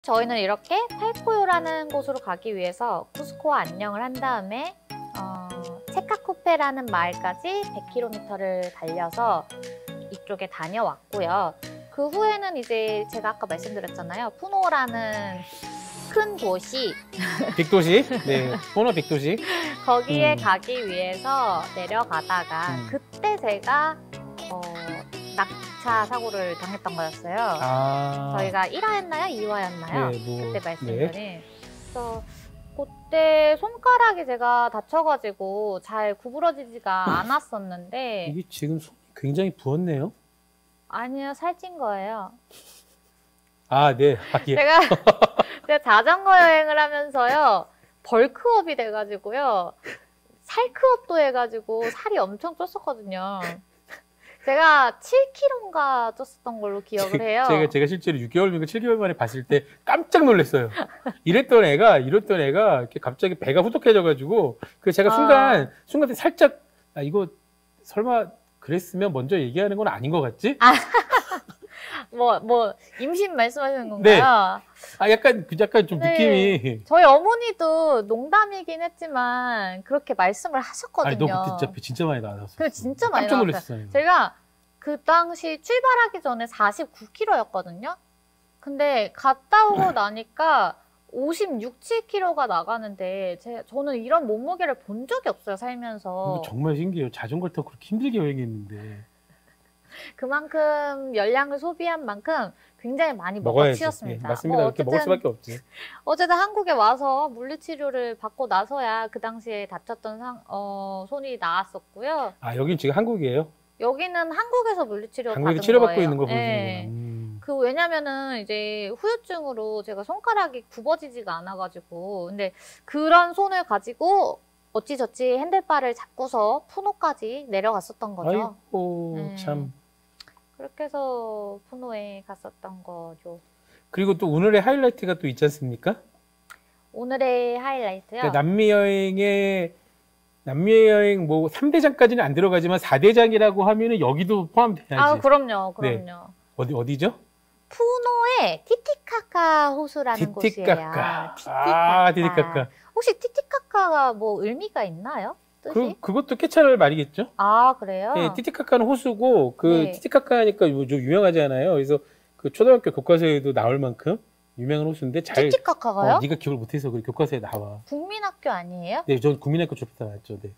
저희는 이렇게 팔코요라는 곳으로 가기 위해서 쿠스코와 안녕을 한 다음에 체카쿠페라는 마을까지 100km를 달려서 이쪽에 다녀왔고요. 그 후에는 이제 제가 아까 말씀드렸잖아요. 푸노라는 큰 도시 빅도시? 네, 푸노 빅도시. 거기에 가기 위해서 내려가다가 그때 제가 낙차 사고를 당했던 거였어요. 저희가 1화였나요? 2화였나요? 네, 뭐, 그때 말씀드린. 그래서 그때 손가락이 제가 다쳐가지고 잘 구부러지지가 않았었는데 이게 지금 손이 굉장히 부었네요. 아니요, 살찐 거예요. 아, 네. 예. 제가 자전거 여행을 하면서요 벌크업이 돼가지고요 살크업도 해가지고 살이 엄청 쪘었거든요. 제가 7kg인가 쪘었던 걸로 기억을 해요. 제가 실제로 6개월인가 7개월 만에 봤을 때 깜짝 놀랐어요. 이랬던 애가 이렇게 갑자기 배가 후덕해져가지고 그 제가 순간 살짝 이거 설마 그랬으면 먼저 얘기하는 건 아닌 것 같지? 뭐 임신 말씀하시는 건가요? 네. 약간 좀 느낌이. 저희 어머니도 농담이긴 했지만 그렇게 말씀을 하셨거든요. 너 그때 진짜 많이 나왔어. 그래, 진짜 많이 깜짝 나왔어요. 놀랐어요. 제가 그 당시 출발하기 전에 49kg였거든요. 근데 갔다 오고 나니까 56, 7kg가 나가는데 저는 이런 몸무게를 본 적이 없어요, 살면서. 정말 신기해요. 자전거를 타고 그렇게 힘들게 여행했는데. 그만큼 열량을 소비한 만큼 굉장히 많이 먹어치웠습니다. 네, 맞습니다. 이렇게 먹을 수밖에 없지. 어쨌든 한국에 와서 물리치료를 받고 나서야 그 당시에 다쳤던 손이 나았었고요. 아, 여긴 지금 한국이에요? 여기는 한국에서 물리치료 받은 거예요. 한국에서 치료받고 있는 거 네. 보여주는구나. 왜냐면은 이제 후유증으로 제가 손가락이 굽어지지가 않아가지고 근데 그런 손을 가지고 어찌저찌 핸들바를 잡고서 푸노까지 내려갔었던 거죠. 아이고 참. 그렇게 해서 푸노에 갔었던 거죠. 그리고 또 오늘의 하이라이트가 또 있지 않습니까? 오늘의 하이라이트요? 그러니까 남미 여행 뭐 3대장까지는 안 들어가지만 4대장이라고 하면은 여기도 포함돼야지. 아, 그럼요. 네. 어디죠? 푸노의 티티카카 호수라는 곳이에요. 티티카카. 혹시 티티카카가 뭐 의미가 있나요? 뜻이? 그것도 깨찰 말이겠죠? 아, 그래요? 네, 티티카카는 호수고 티티카카니까 좀 유명하잖아요. 그래서 그 초등학교 교과서에도 나올 만큼 유명한 호수인데 티티카카가요? 네가 기억을 못해서 그 교과서에 나와. 국민학교 아니에요? 네, 전 국민학교 졸업다 나왔죠. 네.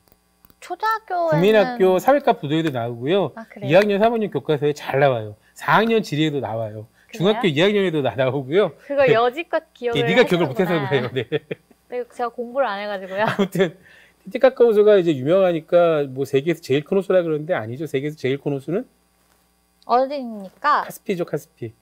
초등학교에는 국민학교 사회과 부도에도 나오고요. 아, 그래요? 2학년 3학년 교과서에 잘 나와요. 4학년 지리에도 나와요. 그래요? 중학교 2학년에도 나오고요. 그거 여지껏 기억을 네가 기억을 못해서 그래요. 네. 제가 공부를 안 해가지고요. 아무튼 티티카카 호수가 이제 유명하니까 뭐 세계에서 제일 큰 호수라 그러는데 아니죠. 세계에서 제일 큰 호수는 어디입니까? 카스피죠, 카스피.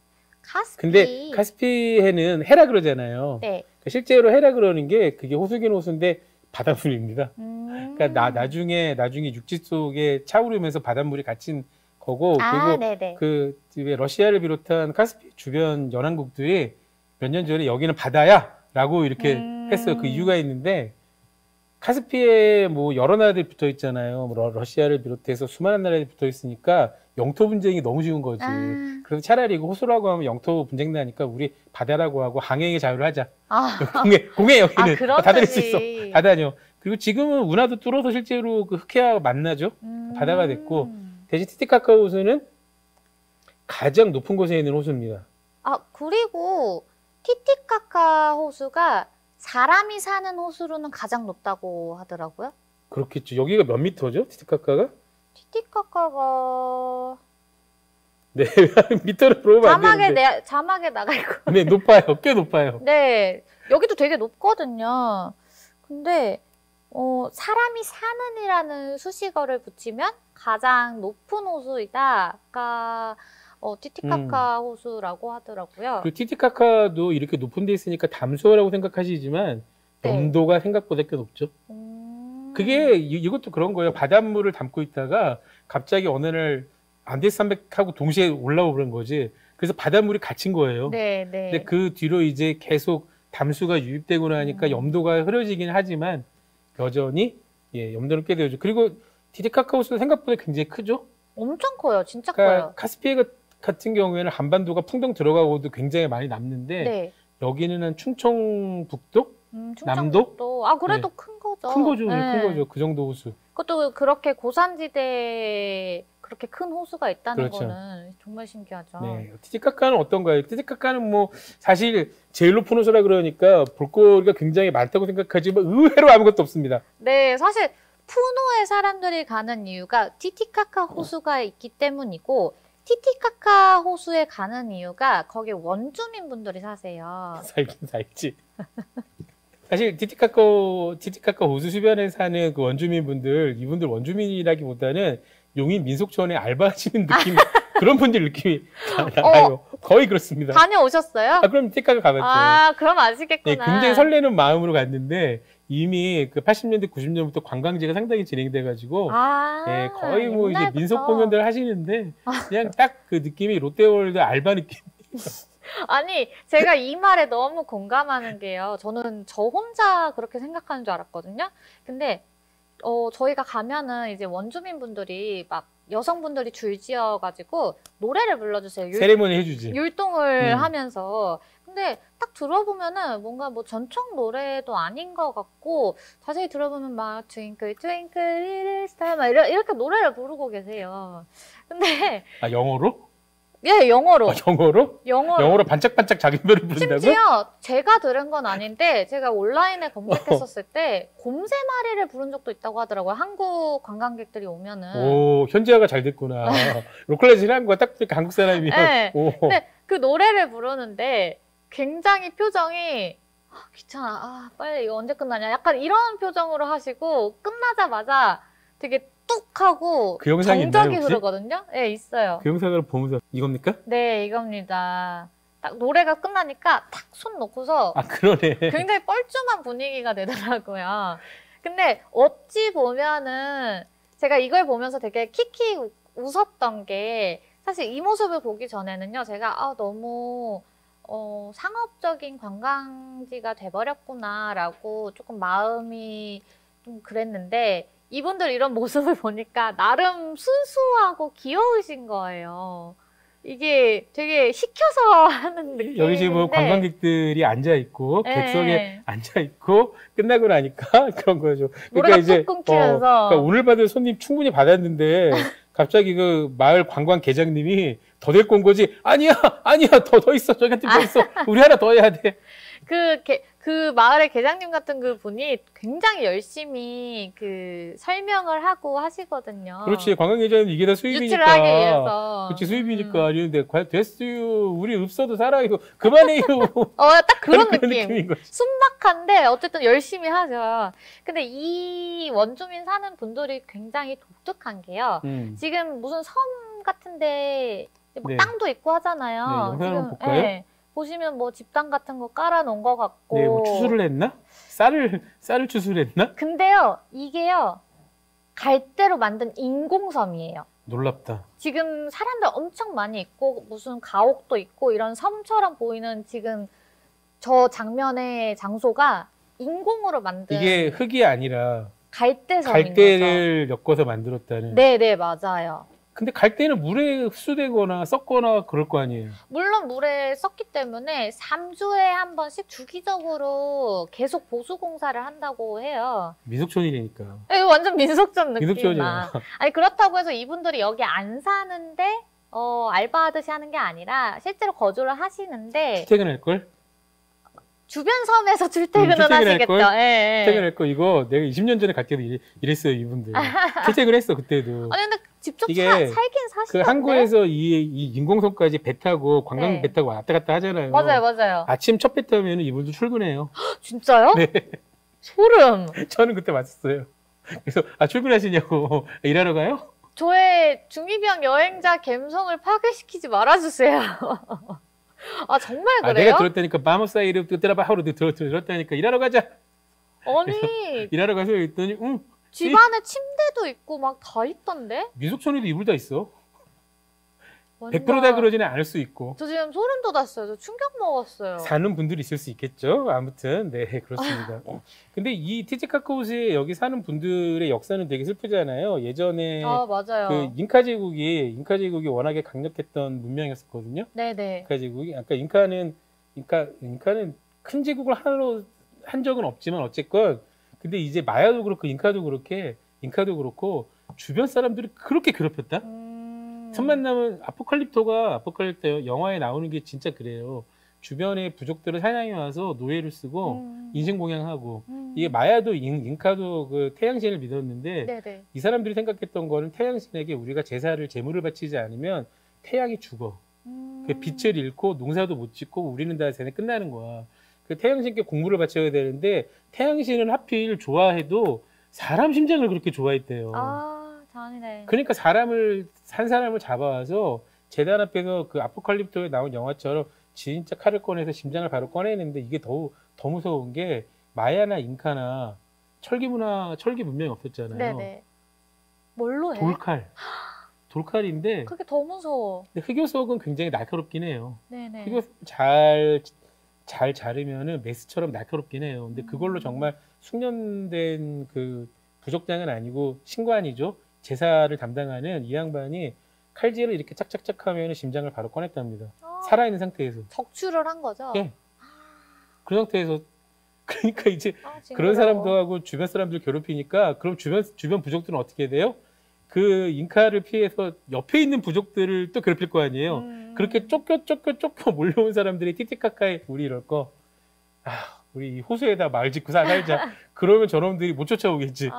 카스피. 근데 카스피해는 해라 그러잖아요. 네. 그러니까 실제로 해라 그러는 게 그게 호수긴 호수인데 바닷물입니다. 그러니까 나중에 육지 속에 차오르면서 바닷물이 갇힌 거고 그리고 그 러시아를 비롯한 카스피 주변 연안국들이 몇 년 전에 여기는 바다야라고 이렇게 했어요. 그 이유가 있는데 카스피에 뭐 여러 나라들이 붙어 있잖아요. 러시아를 비롯해서 수많은 나라들이 붙어 있으니까 영토 분쟁이 너무 쉬운 거지. 그래서 차라리 이거 호수라고 하면 영토 분쟁 나니까 우리 바다라고 하고 항해의 자유를 하자. 공해 여기는 다 다닐 수 있어. 다 다녀. 그리고 지금은 운하도 뚫어서 실제로 그 흑해와 만나죠. 바다가 됐고 대신 티티카카 호수는 가장 높은 곳에 있는 호수입니다. 아, 그리고 티티카카 호수가 사람이 사는 호수로는 가장 높다고 하더라고요. 그렇겠죠. 여기가 몇 미터죠? 티티카카가? 티티카카가 네, 미터를 물어보면 안 되는데. 자막에 나가 있고. 네, 높아요. 꽤 높아요. 네, 여기도 되게 높거든요. 근데 사람이 사는이라는 수식어를 붙이면 가장 높은 호수이다가 티티카카 호수라고 하더라고요. 그 티티카카도 이렇게 높은 데 있으니까 담수어라고 생각하시지만 염도가 생각보다 꽤 높죠. 그게 이것도 그런 거예요. 바닷물을 담고 있다가 갑자기 어느 날 안데스 산맥하고 동시에 올라오고 그런 거지. 그래서 바닷물이 갇힌 거예요. 네. 근데 그 뒤로 이제 계속 담수가 유입되고 나니까 염도가 흐려지긴 하지만 여전히 염도는 꽤 되죠. 그리고 티티카카 호수도 생각보다 굉장히 크죠. 엄청 커요. 진짜 그러니까 커요. 카스피해 같은 경우에는 한반도가 풍덩 들어가고도 굉장히 많이 남는데 여기는 한 충청북도? 충청북도. 아, 그래도 네. 큰 거죠. 큰 거죠. 네. 큰 거죠. 그 정도 호수. 그것도 그렇게 고산지대에 그렇게 큰 호수가 있다는 그렇죠. 거는 정말 신기하죠. 네. 티티카카는 어떤가요? 티티카카는 뭐 사실 제일 높은 호수라 그러니까 볼거리가 굉장히 많다고 생각하지만 의외로 아무것도 없습니다. 네, 사실 푸노에 사람들이 가는 이유가 티티카카 호수가 있기 때문이고 티티카카 호수에 가는 이유가 거기 원주민분들이 사세요. 살긴 살지. 사실 티티카카 호수 주변에 사는 그 원주민분들, 이분들 원주민이라기보다는 용인 민속촌에 알바하시는 느낌, 그런 분들 느낌이 나요. 거의 그렇습니다. 다녀오셨어요? 아, 그럼 티티카카 가봤죠. 아, 그럼 아시겠구나. 네, 굉장히 설레는 마음으로 갔는데 이미 그 80년대, 90년부터 관광지가 상당히 진행돼가지고 네, 거의 뭐 이제 민속 공연들 하시는데 그냥 딱 그 느낌이 롯데월드 알바 느낌. 아니, 제가 이 말에 너무 공감하는 게요. 저는 저 혼자 그렇게 생각하는 줄 알았거든요. 근데 저희가 가면은 이제 원주민분들이 막 여성분들이 줄지어가지고 노래를 불러주세요. 세레모니 해주지. 율동을 하면서. 근데 딱 들어보면은 뭔가 뭐 전통 노래도 아닌 것 같고 자세히 들어보면 막 트윙클 트윙클 리틀 스타 막 이렇게 노래를 부르고 계세요. 근데 아, 영어로? 예, 영어로. 아, 영어로? 영어로 반짝반짝 자기 노래를 부른다고? 심지어 제가 들은 건 아닌데 제가 온라인에 검색했었을 때 곰새마리를 부른 적도 있다고 하더라고요. 한국 관광객들이 오면은. 오, 현지화가 잘 됐구나. 로컬라이즈를 한 거야. 딱 보니까 한국 사람이면. 네. 오. 근데 그 노래를 부르는데 굉장히 표정이 귀찮아. 빨리 이거 언제 끝나냐. 약간 이런 표정으로 하시고 끝나자마자 되게 뚝 하고 그 영상이 정적이 있나요, 혹시? 흐르거든요. 네, 있어요. 그 영상을 보면서 이겁니까? 네, 이겁니다. 딱 노래가 끝나니까 탁 손 놓고서 아, 그러네. 굉장히 뻘쭘한 분위기가 되더라고요. 근데 어찌 보면은 제가 이걸 보면서 되게 키키 웃었던 게 사실 이 모습을 보기 전에는요. 제가 너무 상업적인 관광지가 돼버렸구나라고 조금 마음이 좀 그랬는데 이분들 이런 모습을 보니까 나름 순수하고 귀여우신 거예요. 이게 되게 시켜서 하는 느낌인데 여기 지금 뭐 관광객들이 앉아 있고 객석에 앉아 있고 끝나고 나니까 그런 거죠. 그러니까 이제 그러니까 오늘 받을 손님 충분히 받았는데 갑자기 그 마을 관광 계장님이 더 데리고 온 거지. 아니야 더 있어. 저기한테 더 있어. 우리 하나 더 해야 돼. 그 마을의 계장님 같은 그 분이 굉장히 열심히 그 설명을 하고 하시거든요. 그렇지. 관광계장님 이게 다 수입이니까. 유치를 하기 위해서. 그렇지. 수입이니까. 이런데 됐어요. 우리 없어도 살아요. 그만해요. 딱 그런 느낌인 거지. 순박한데 어쨌든 열심히 하죠. 근데 이 원주민 사는 분들이 굉장히 독특한 게요. 지금 무슨 섬 같은데 뭐 땅도 있고 하잖아요. 네, 영상 한번 볼까요? 네. 보시면 뭐 집당 같은 거 깔아놓은 것 같고. 네, 뭐 추수를 했나? 쌀을 추수를 했나? 근데요, 이게요, 갈대로 만든 인공섬이에요. 놀랍다. 지금 사람들 엄청 많이 있고, 무슨 가옥도 있고, 이런 섬처럼 보이는 지금 저 장면의 장소가 인공으로 만든. 이게 흙이 아니라 갈대섬인 갈대를 엮어서 만들었다는. 네네, 맞아요. 근데 갈대는 물에 흡수되거나 썩거나 그럴 거 아니에요? 물론 물에 썩기 때문에 3주에 한 번씩 주기적으로 계속 보수 공사를 한다고 해요. 민속촌이니까. 네, 완전 민속촌 느낌. 민속촌이야. 아니 그렇다고 해서 이분들이 여기 안 사는데 알바하듯이 하는 게 아니라 실제로 거주를 하시는데 출퇴근할 걸? 주변 섬에서 출퇴근은 하시겠죠. 예, 예. 출퇴근할 거 이거 내가 20년 전에 갈 때도 이랬어요 이분들. 출퇴근했어 그때도. 아니 근데 직접 이게 살긴 사시던데. 그 항구에서 이 인공섬까지 배 타고 관광 배 타고 왔다 갔다 하잖아요. 맞아요. 아침 첫 배 타면 이분도 출근해요. 진짜요? 네. 소름. 저는 그때 왔었어요. 그래서 출근하시냐고 일하러 가요? 저의 중이병 여행자 감성을 파괴시키지 말아주세요. 아 정말 그래요? 내가 들었다니까 마모사이를 들어봐 하루 들었다니까 일하러 가자. 아니 일하러 가서 했더니 집 안에 침대도 있고 막 다 있던데? 민속촌에도 이불 다 있어. 완전... 100%다 그러지는 않을 수 있고. 저 지금 소름 돋았어요. 저 충격 먹었어요. 사는 분들이 있을 수 있겠죠. 아무튼 네 그렇습니다. 근데 이 티티카카호수에 여기 사는 분들의 역사는 되게 슬프잖아요. 예전에 맞아요. 그 잉카 제국이 워낙에 강력했던 문명이었었거든요. 네네. 잉카 제국이 아까 잉카는 인카는 큰 제국을 하나로 한 적은 없지만 어쨌건 근데 이제 마야도 그렇고 인카도 그렇고 주변 사람들이 그렇게 괴롭혔다. 첫 만남은 아포칼립토 영화에 나오는 게 진짜 그래요. 주변의 부족들을 사냥해 와서 노예를 쓰고 인신공양하고 이게 마야도 인카도 그 태양신을 믿었는데 네네. 이 사람들이 생각했던 거는 태양신에게 우리가 제물을 바치지 않으면 태양이 죽어. 그 빛을 잃고 농사도 못 짓고 우리는 다 쟤네 끝나는 거야. 그 태양신께 공물을 바쳐야 되는데 태양신은 하필 좋아해도 사람 심장을 그렇게 좋아했대요. 아, 잔인해. 그러니까 한 사람을 잡아와서 재단 앞에서 그 아포칼립토에 나온 영화처럼 진짜 칼을 꺼내서 심장을 바로 꺼내는데 이게 더 무서운 게 마야나 잉카나 철기 문명이 없었잖아요. 네네. 뭘로 해? 돌칼인데 그게 더 무서워. 근데 흑요석은 굉장히 날카롭긴 해요. 네네. 흑요석 잘 자르면은 메스처럼 날카롭긴 해요. 근데 그걸로 정말 숙련된 그 부족장은 아니고 신관이죠. 제사를 담당하는 이 양반이 칼질을 이렇게 짝짝짝 하면 심장을 바로 꺼냈답니다. 살아있는 상태에서. 적출을 한 거죠? 네. 그 상태에서 그러니까 이제 징그러워. 그런 사람도 하고 주변 사람들 괴롭히니까 그럼 주변 부족들은 어떻게 돼요? 그 잉카를 피해서 옆에 있는 부족들을 또 괴롭힐 거 아니에요. 그렇게 쫓겨 몰려온 사람들이 티티카카에 우리 이럴 거. 우리 호수에다 마을 짓고 살자. 그러면 저놈들이 못 쫓아오겠지.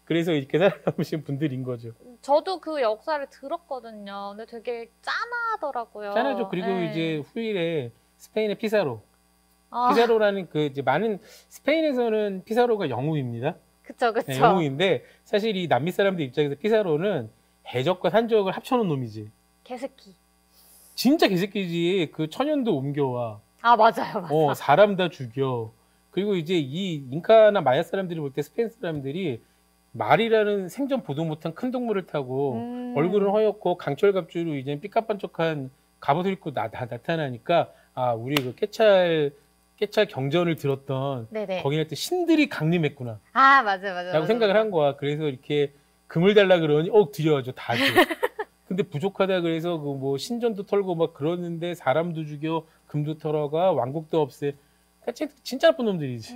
그래서 이렇게 살아남으신 분들인 거죠. 저도 그 역사를 들었거든요. 근데 되게 짠하더라고요. 짠하죠. 그리고 네. 이제 후일에 스페인의 피사로. 피사로라는 그 이제 많은 스페인에서는 피사로가 영웅입니다. 그쵸. 네, 영웅인데 사실 이 남미 사람들 입장에서 피사로는 해적과 산적을 합쳐놓은 놈이지. 개새끼. 진짜 개새끼지. 그 천연도 옮겨와. 맞아요. 사람 다 죽여. 그리고 이제 이 잉카나 마야 사람들이 볼 때 스페인 사람들이 말이라는 생전 보도 못한 큰 동물을 타고 얼굴은 허옇고 강철갑주로 이제 삐까뻔쩍한 갑옷을 입고 나타나니까 우리 그 깨찰 경전을 들었던 네네. 거기 할 때 신들이 강림했구나. 맞아. 라고 생각을 한 거야. 그래서 이렇게 금을 달라 그러니 드려야죠. 다 줘. 근데 부족하다 그래서 그 뭐 신전도 털고 막 그러는데 사람도 죽여 금도 털어가 왕국도 없애. 그러니까 진짜 나쁜 놈들이지.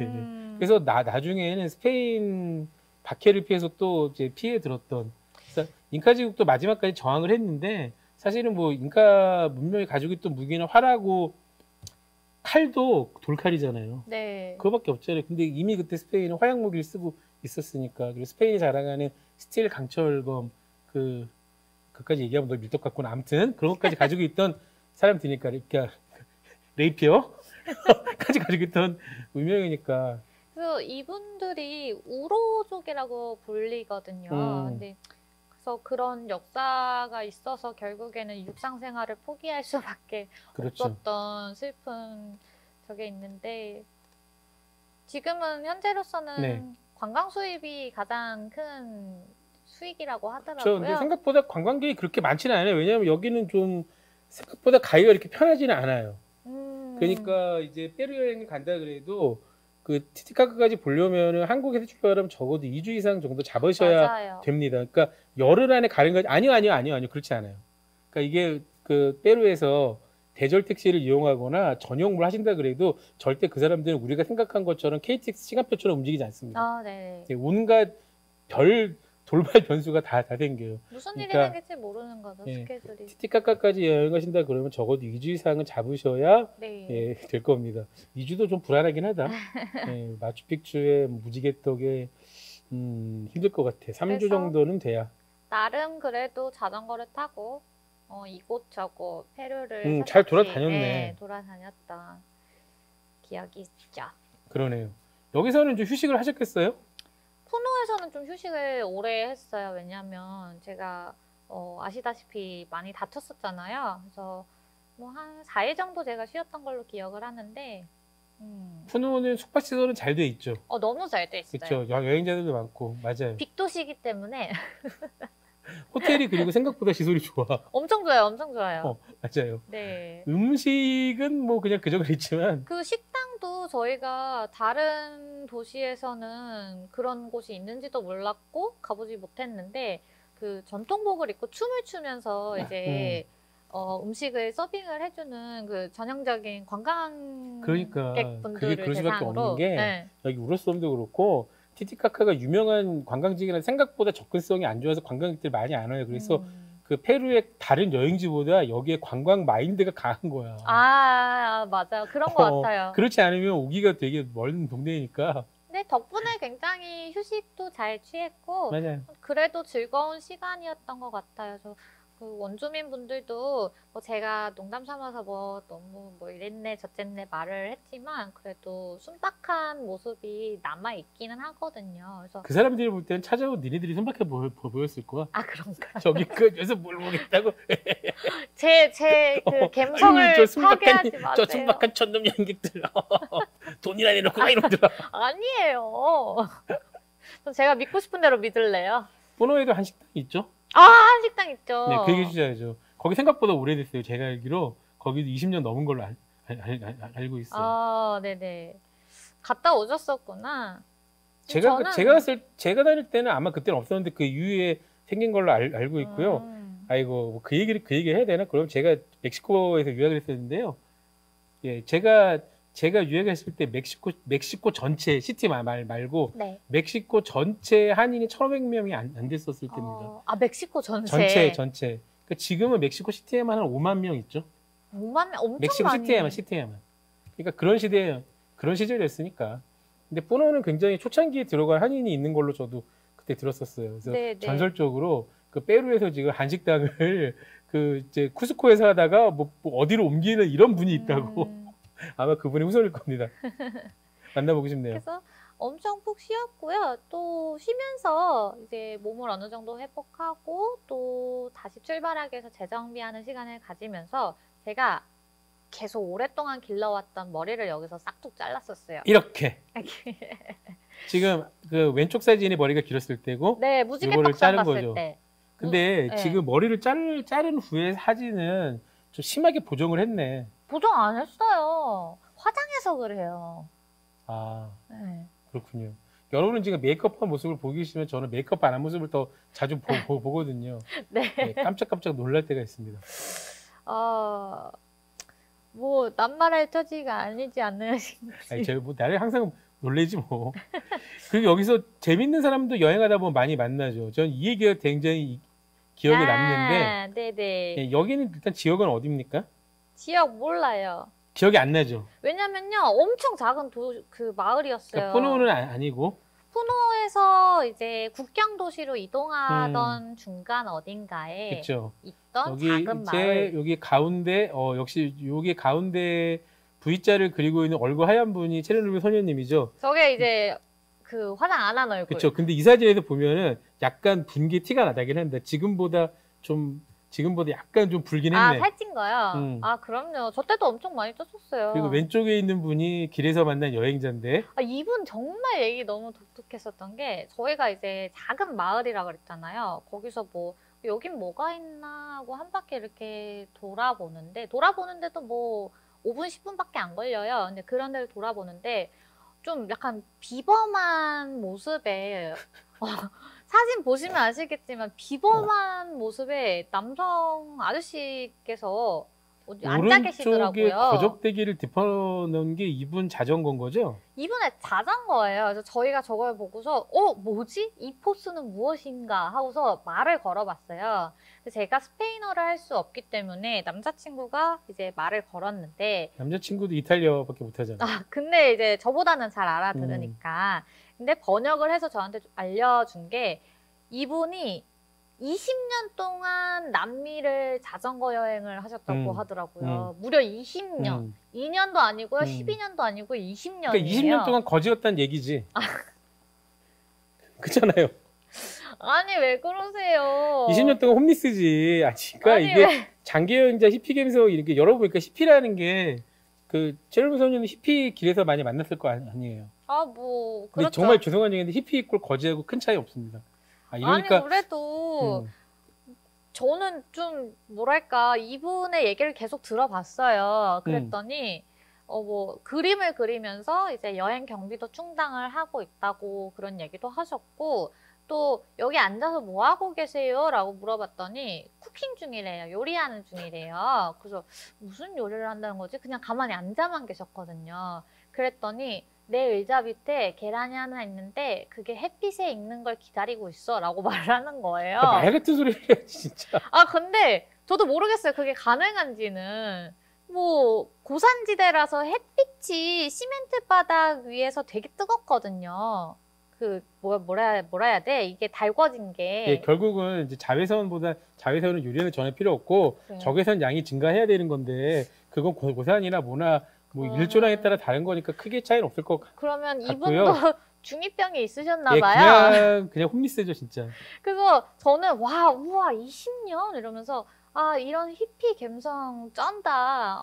그래서 나중에는 스페인 박해를 피해서 또 이제 피해 들었던. 그래서 잉카 제국도 마지막까지 저항을 했는데 사실은 뭐 잉카 문명이 가지고 있던 무기는 활하고 칼도 돌칼이잖아요. 네. 그거밖에 없잖아요. 근데 이미 그때 스페인은 화약 무기를 쓰고 있었으니까. 그리고 스페인이 자랑하는 스틸 강철검 그까지 얘기하면 너 밀떡 같구나. 아무튼 그런 것까지 가지고 있던 사람들이니까 그러니까 레이피어까지 가지고 있던 문명이니까. 그래서 이분들이 우로족이라고 불리거든요. 근데 그래서 그런 역사가 있어서 결국에는 육상 생활을 포기할 수밖에 없었던 슬픈 저게 있는데 지금은 현재로서는 관광 수입이 가장 큰 수익이라고 하더라고요. 근데 생각보다 관광객이 그렇게 많지는 않아요. 왜냐하면 여기는 좀 생각보다 가기가 이렇게 편하지는 않아요. 그러니까 이제 페루 여행을 간다 그래도 그 티티카카까지 보려면 한국에서 출발하면 적어도 2주 이상 정도 잡으셔야 됩니다. 그러니까 열흘 안에 가는 거 아니요. 그렇지 않아요. 그러니까 이게 그 페루에서 대절 택시를 이용하거나 전용을 하신다 그래도 절대 그 사람들은 우리가 생각한 것처럼 KTX 시간표처럼 움직이지 않습니다. 네. 온갖 돌발 변수가 다 생겨요. 무슨 일이 생길지 모르는 거죠, 스케줄이. 티티카카까지 여행 가신다 그러면 적어도 2주 이상은 잡으셔야 될 겁니다. 2주도 좀 불안하긴 하다. 마추픽추에 무지개떡에 힘들 것 같아. 3주 정도는 돼야. 나름 그래도 자전거를 타고 이곳저곳 페루를 잘 돌아다녔네. 돌아다녔던 기억이 있죠. 그러네요. 여기서는 좀 휴식을 하셨겠어요? 푸누에서는 좀 휴식을 오래 했어요. 왜냐하면 제가 아시다시피 많이 다쳤었잖아요. 그래서 뭐 한 4일 정도 제가 쉬었던 걸로 기억을 하는데 푸누는 숙박시설은 잘 돼 있죠. 너무 잘 돼 있어요. 그렇죠. 여행자들도 많고 맞아요. 빅도시이기 때문에 호텔이 그리고 생각보다 시설이 좋아. 엄청 좋아요. 맞아요. 네. 음식은 뭐 그냥 그저 그랬지만 그 식당도 저희가 다른 도시에서는 그런 곳이 있는지도 몰랐고 가보지 못했는데 그 전통복을 입고 춤을 추면서 이제 음식을 서빙을 해주는 그 전형적인 그러니까 관광객분들을 그게 그럴 수밖에 대상으로. 없는 게 네. 여기 우르솜도 그렇고 티티카카가 유명한 관광지기라 생각보다 접근성이 안 좋아서 관광객들이 많이 안 와요. 그래서 그 페루의 다른 여행지보다 여기에 관광 마인드가 강한 거야. 맞아요. 그런 것 같아요. 그렇지 않으면 오기가 되게 멀은 동네니까. 근데 덕분에 굉장히 휴식도 잘 취했고 맞아요. 그래도 즐거운 시간이었던 것 같아요. 그 원주민 분들도 뭐 제가 농담 삼아서 뭐 너무 뭐 이랬네 저쨌네 말을 했지만 그래도 순박한 모습이 남아 있기는 하거든요. 그래서 그 사람들이 볼 때는 찾아온 니네들이 순박해 보였을 거야. 그런가? 저기 그래서 뭘 보겠다고? 제 그 감성을 파괴하지 마세요. 저 순박한 촌놈 양객들 돈이나 내놓고 막 이러더라. 아니에요. 제가 믿고 싶은 대로 믿을래요. 포노에도 한식당 있죠? 한식당 있죠. 네, 그 얘기 주셔야죠. 거기 생각보다 오래됐어요. 제가 알기로 거기도 20년 넘은 걸로 알고 있어요. 네네. 갔다 오셨었구나. 제가 다닐 때는 아마 그때는 없었는데 그 이후에 생긴 걸로 알고 있고요. 아이고 그 얘기 해야 되나? 그럼 제가 멕시코에서 유학을 했었는데요. 예, 제가 유학했을 때 멕시코 전체 시티 말고 네. 멕시코 전체 한인이 1,500명이 안 됐었을 때입니다. 멕시코 전체. 그러니까 지금은 멕시코 시티에만 한 5만 명 있죠. 5만 명 엄청 멕시코 많이. 시티에만. 그러니까 그런 시절이었으니까. 근데 포노는 굉장히 초창기에 들어간 한인이 있는 걸로 저도 그때 들었었어요. 그래서 네네. 전설적으로 그 페루에서 지금 한식당을 그 이제 쿠스코에서 하다가 뭐 어디로 옮기는 이런 분이 있다고. 아마 그분이 후손일 겁니다. 만나보고 싶네요. 그래서 엄청 푹 쉬었고요. 또 쉬면서 이제 몸을 어느 정도 회복하고 또 다시 출발하기 위해서 재정비하는 시간을 가지면서 제가 계속 오랫동안 길러왔던 머리를 여기서 싹둑 잘랐었어요. 이렇게. 지금 그 왼쪽 사진이 머리가 길었을 때고 네, 무지개 떡상 갔을 때. 근데 지금 머리를 자른 후에 사진은 좀 심하게 보정을 했네. 보정 안 했어요. 화장해서 그래요. 네. 그렇군요. 여러분은 지금 메이크업한 모습을 보기 계시면 저는 메이크업 안 한 모습을 더 자주 보거든요. 네. 네, 깜짝깜짝 놀랄 때가 있습니다. 뭐 낱말할 처지가 아니지 않으신지. 제가 뭐 나를 항상 놀래지 뭐. 그리고 여기서 재밌는 사람도 여행하다 보면 많이 만나죠. 전 이 얘기가 굉장히 기억에 남는데. 네네. 네, 여기는 일단 지역은 어디입니까? 지역 몰라요. 기억이 안 나죠. 왜냐면요, 엄청 작은 그 마을이었어요. 그러니까 푸노는 아니고. 푸노에서 이제 국경 도시로 이동하던 중간 어딘가에 그쵸. 있던 작은 마을. 여기 가운데 역시 여기 가운데 V자를 그리고 있는 얼굴 하얀 분이 체르노빌 소녀님이죠. 저게 이제 그 화장 안 한 얼굴. 그렇죠. 근데 이 사진에서 보면은 약간 분 게 티가 나긴 한데 지금보다 약간 좀 불긴 했네. 살찐 거요? 그럼요. 저 때도 엄청 많이 쪘었어요. 그리고 왼쪽에 있는 분이 길에서 만난 여행자인데. 이분 정말 얘기 너무 독특했었던 게 저희가 이제 작은 마을이라 그랬잖아요. 거기서 뭐 여긴 뭐가 있나 하고 한 바퀴 이렇게 돌아보는데도 뭐 5분, 10분밖에 안 걸려요. 근데 그런 데를 돌아보는데 좀 약간 비범한 모습에 사진 보시면 아시겠지만 비범한 모습에 남성 아저씨께서 앉아 계시더라고요. 오른쪽에 거적대기를 짚어놓은 게 이분 자전거인 거죠? 이분의 자전거예요. 그래서 저희가 저걸 보고서 뭐지? 이 포스는 무엇인가 하고서 말을 걸어봤어요. 제가 스페인어를 할 수 없기 때문에 남자친구가 이제 말을 걸었는데 남자친구도 이탈리아밖에 못하잖아요. 근데 이제 저보다는 잘 알아들으니까 근데 번역을 해서 저한테 알려준 게 이분이 20년 동안 남미를 자전거 여행을 하셨다고 하더라고요. 무려 20년. 2년도 아니고요. 12년도 아니고 20년이에요. 그러니까 20년 동안 거지였다는 얘기지. 그렇잖아요. 아니 왜 그러세요? 20년 동안 홈리스지. 그러니까 이게 장기 여행자 히피겸에서 이렇게 열어보니까 히피라는 게 그 체르노빌 소녀는 히피 길에서 많이 만났을 거 아니에요. 뭐 근데 그렇죠. 정말 죄송한 얘기인데 히피 이꼴 거지하고 큰 차이 없습니다. 이러니까 아니 그래도 저는 좀 뭐랄까 이분의 얘기를 계속 들어봤어요. 그랬더니 뭐 그림을 그리면서 이제 여행 경비도 충당을 하고 있다고 그런 얘기도 하셨고 또 여기 앉아서 뭐 하고 계세요? 라고 물어봤더니 쿠킹 중이래요. 요리하는 중이래요. 그래서 무슨 요리를 한다는 거지? 그냥 가만히 앉아만 계셨거든요. 그랬더니 내 의자 밑에 계란이 하나 있는데 그게 햇빛에 익는 걸 기다리고 있어 라고 말을 하는 거예요. 말 같은 소리를 해 진짜. 근데 저도 모르겠어요. 그게 가능한지는. 뭐 고산지대라서 햇빛이 시멘트 바닥 위에서 되게 뜨겁거든요. 그 뭐라 해야 돼? 이게 달궈진 게. 예, 결국은 이제 자외선은 유리는 전혀 필요 없고 그래요. 적외선 양이 증가해야 되는 건데 그건 고산이나 뭐나 뭐 일조량에 따라 다른 거니까 크게 차이는 없을 것 같고요. 그러면 이분도 중2병이 있으셨나 봐요. 그냥 홈리스죠 진짜. 그래서 저는 우와 20년 이러면서 이런 히피 감성 쩐다.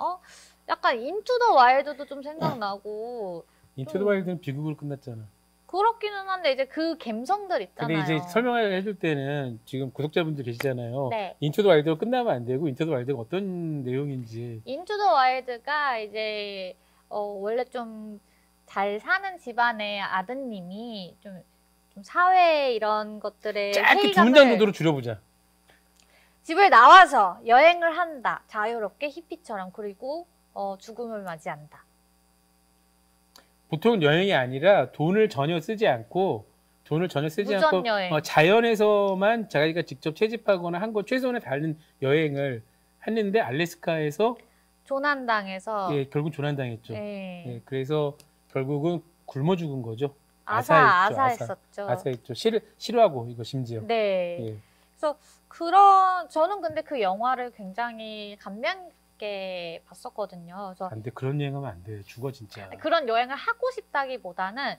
약간 인투 더 와일드도 좀 생각나고. 인투 더 와일드는 비극으로 끝났잖아. 그렇기는 한데 이제 그 감성들 있잖아요. 근데 이제 설명을 해줄 때는 지금 구독자분들 계시잖아요. 네. 인투 더 와일드로 끝나면 안 되고 인투 더 와일드가 어떤 내용인지. 인투 더 와일드가 이제 원래 좀 잘 사는 집안의 아드님이 좀 사회 이런 것들에 짧게 두 문장 정도로 줄여보자. 집을 나와서 여행을 한다. 자유롭게 히피처럼. 그리고 죽음을 맞이한다. 보통 여행이 아니라 돈을 전혀 쓰지 않고 자연에서만 자기가 직접 채집하거나 한 거 최선을 다하는 여행을 했는데 알래스카에서 조난당해서 결국 조난당했죠. 네. 예, 그래서 결국은 굶어 죽은 거죠. 아사했었죠. 아사했죠. 싫어하고 이거 심지어. 네. 예. 그래서 저는 근데 그 영화를 굉장히 감명 깊게 봤었거든요. 그래서 근데 그런 여행하면 안 돼. 죽어 진짜. 그런 여행을 하고 싶다기보다는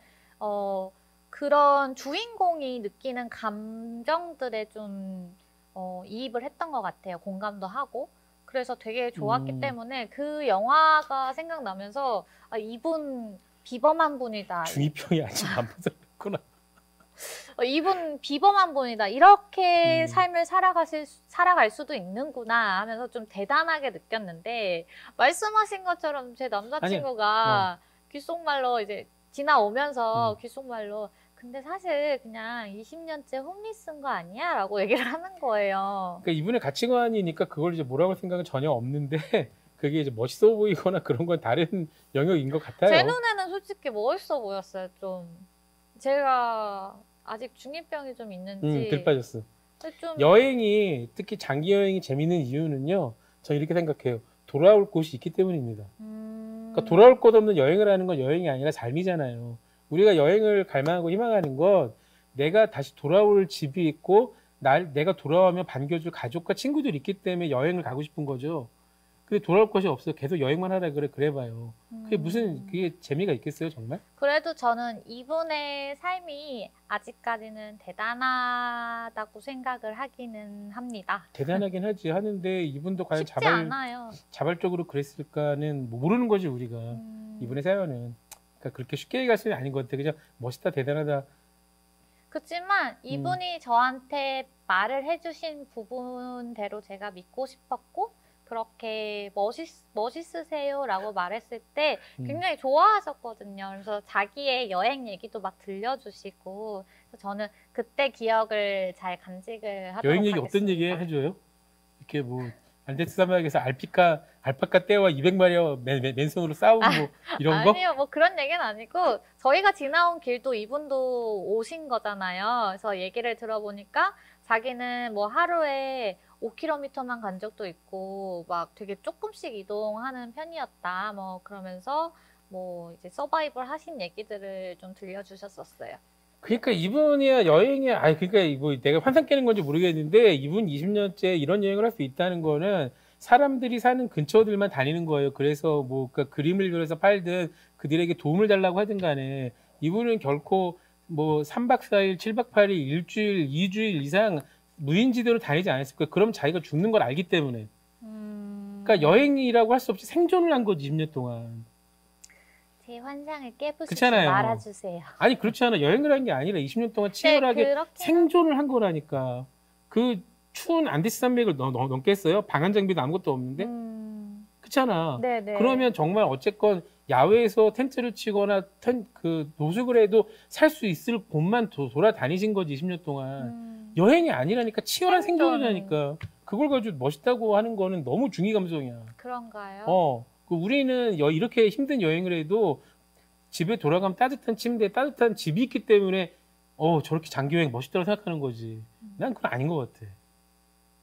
그런 주인공이 느끼는 감정들에 좀 이입을 했던 것 같아요. 공감도 하고. 그래서 되게 좋았기 때문에 그 영화가 생각나면서 이분 비범한 분이다. 중2병이 아직 안 벗어났구나. 이분 비범한 분이다. 이렇게 삶을 살아갈 수도 있는구나 하면서 좀 대단하게 느꼈는데 말씀하신 것처럼 제 남자친구가 귓속말로 이제 지나오면서 귓속말로 근데 사실 그냥 20년째 홈리스인 거 아니야? 라고 얘기를 하는 거예요. 그러니까 이분의 가치관이니까 그걸 이제 뭐라고 할 생각은 전혀 없는데 그게 이제 멋있어 보이거나 그런 건 다른 영역인 것 같아요. 제 눈에는 솔직히 멋있어 보였어요. 좀 제가 아직 중2병이 좀 있는지 들 빠졌어. 좀 여행이 특히 장기 여행이 재밌는 이유는요. 저는 이렇게 생각해요. 돌아올 곳이 있기 때문입니다. 그러니까 돌아올 곳 없는 여행을 하는 건 여행이 아니라 삶이잖아요. 우리가 여행을 갈망하고 희망하는 건 내가 다시 돌아올 집이 있고 내가 돌아오면 반겨줄 가족과 친구들이 있기 때문에 여행을 가고 싶은 거죠. 근데 돌아올 것이 없어. 계속 여행만 하라 그래봐요. 그게 재미가 있겠어요, 정말? 그래도 저는 이분의 삶이 아직까지는 대단하다고 생각을 하기는 합니다. 대단하긴 하는데 이분도 과연 쉽지 않아요. 자발적으로 그랬을까는 모르는 거지 우리가. 이분의 사연은. 그러니까 그렇게 쉽게 얘기할 수는 아닌 것 같아. 그냥 멋있다, 대단하다. 그렇지만 이분이 저한테 말을 해주신 부분대로 제가 믿고 싶었고 그렇게 멋있으세요라고 말했을 때 굉장히 좋아하셨거든요. 그래서 자기의 여행 얘기도 막 들려주시고 그래서 저는 그때 기억을 잘 간직을 하도록 여행 얘기 하겠습니다. 어떤 얘기 해줘요? 이렇게 뭐 안데스 사막에서 알파카 떼와 200마리와 맨손으로 싸우고 뭐 이런 거? 아니요, 뭐 그런 얘기는 아니고 저희가 지나온 길도 이분도 오신 거잖아요. 그래서 얘기를 들어보니까 자기는 뭐 하루에 5km만 간 적도 있고 막 되게 조금씩 이동하는 편이었다. 뭐 그러면서 뭐 이제 서바이벌 하신 얘기들을 좀 들려주셨었어요. 그러니까 이분이야 여행이야. 그러니까 뭐 내가 환상 깨는 건지 모르겠는데 이분 20년째 이런 여행을 할 수 있다는 거는 사람들이 사는 근처들만 다니는 거예요. 그래서 뭐 그러니까 그림을 그려서 팔든 그들에게 도움을 달라고 하든 간에 이분은 결코 뭐 3박 4일, 7박 8일, 일주일, 2주일 이상 무인지대로 다니지 않았을 거예요. 그럼 자기가 죽는 걸 알기 때문에. 그러니까 여행이라고 할 수 없이 생존을 한 거지 20년 동안. 제 환상을 깨부수지 그렇잖아요. 말아주세요. 아니 그렇지 않아. 여행을 한 게 아니라 20년 동안 치열하게 생존을 한 거라니까. 그 추운 안데스 산맥을 넘겠어요? 방한 장비도 아무것도 없는데? 그렇잖아. 네네. 그러면 정말 어쨌건 야외에서 텐트를 치거나 노숙을 해도 살 수 있을 곳만 돌아다니신 거지 20년 동안. 여행이 아니라니까 치열한 생존이라니까. 그걸 가지고 멋있다고 하는 거는 너무 중의 감성이야. 그런가요? 우리는 이렇게 힘든 여행을 해도 집에 돌아가면 따뜻한 침대, 따뜻한 집이 있기 때문에 저렇게 장기 여행 멋있다고 생각하는 거지. 난 그건 아닌 것 같아.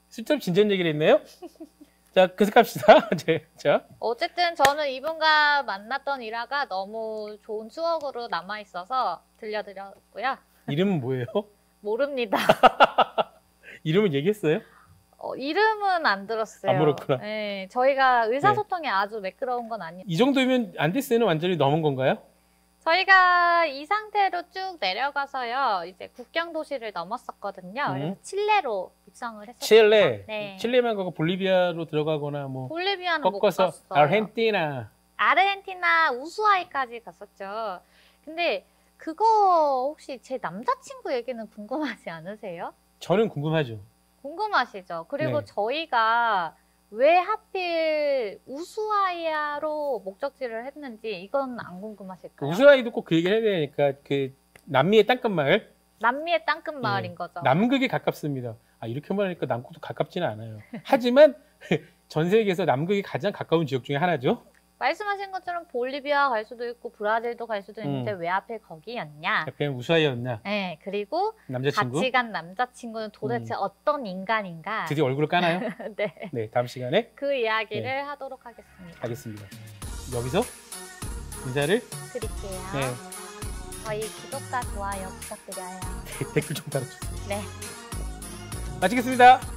쓸데없이 진지한 얘기를 했네요. 자, 계속 갑시다. 자. 어쨌든 저는 이분과 만났던 일화가 너무 좋은 추억으로 남아있어서 들려드렸고요. 이름은 뭐예요? 모릅니다. 이름은 얘기했어요? 이름은 안 들었어요. 안 물었구나. 네, 저희가 의사소통이 아주 매끄러운 건 아니에요. 이 정도면 안데스는 완전히 넘은 건가요? 저희가 이 상태로 쭉 내려가서요. 이제 국경 도시를 넘었었거든요. 그래서 칠레로 입성을 했었어요. 칠레. 네. 칠레만 가고 볼리비아로 들어가거나 뭐 볼리비아는 꺾어서 못 갔어요. 아르헨티나, 우수아이까지 갔었죠. 근데 그거 혹시 제 남자친구 얘기는 궁금하지 않으세요? 저는 궁금하죠. 궁금하시죠? 그리고 네. 저희가 왜 하필 우수아이아로 목적지를 했는지 이건 안 궁금하실까요? 우수아이도 꼭 그 얘기를 해야 되니까 남미의 땅끝 마을. 남미의 땅끝 마을인 거죠. 남극에 가깝습니다. 이렇게 말하니까 남극도 가깝지는 않아요. 하지만 전 세계에서 남극이 가장 가까운 지역 중에 하나죠. 말씀하신 것처럼 볼리비아 갈 수도 있고 브라질도 갈 수도 있는데 왜 하필 거기였냐? 약간 우수아이였나? 네, 그리고 남자친구? 같이 간 남자친구는 도대체 어떤 인간인가? 드디어 얼굴을 까나요? 네. 네, 다음 시간에 그 이야기를 하도록 하겠습니다. 알겠습니다. 여기서 인사를 드릴게요. 네. 저희 구독과 좋아요 부탁드려요. 댓글 좀 달아주세요. 네. 마치겠습니다.